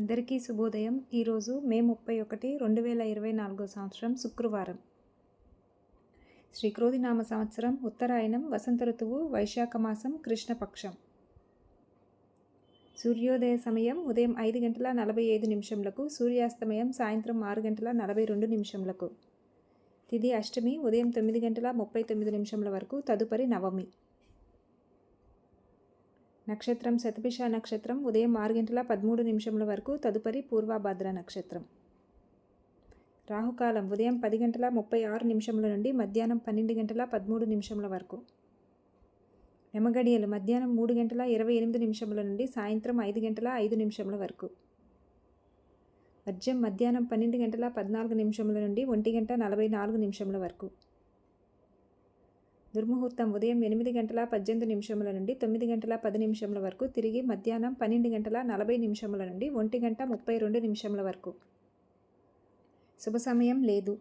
అందరికీ శుభోదయం. ఈరోజు మే 31, 2024 సంవత్సరం శుక్రవారం. శ్రీక్రోధినామ సంవత్సరం ఉత్తరాయణం, వసంత ఋతువు, వైశాఖ మాసం, కృష్ణపక్షం. సూర్యోదయ సమయం ఉదయం 5:45, సూర్యాస్తమయం సాయంత్రం 6:42. తిథి అష్టమి ఉదయం 9:39 వరకు, తదుపరి నవమి. నక్షత్రం శతభిష నక్షత్రం ఉదయం 6:13 వరకు, తదుపరి పూర్వభాద్ర నక్షత్రం. రాహుకాలం ఉదయం 10:36 నుండి మధ్యాహ్నం 12:13 వరకు. యమగడియలు మధ్యాహ్నం 3:28 నుండి సాయంత్రం 5:05 వరకు. వర్జ్యం మధ్యాహ్నం 12:14 నుండి 1:44 వరకు. దుర్ముహూర్తం ఉదయం 8:18 నుండి 9:10 వరకు, తిరిగి మధ్యాహ్నం 12:40 నుండి 1:32 వరకు. శుభ సమయం లేదు.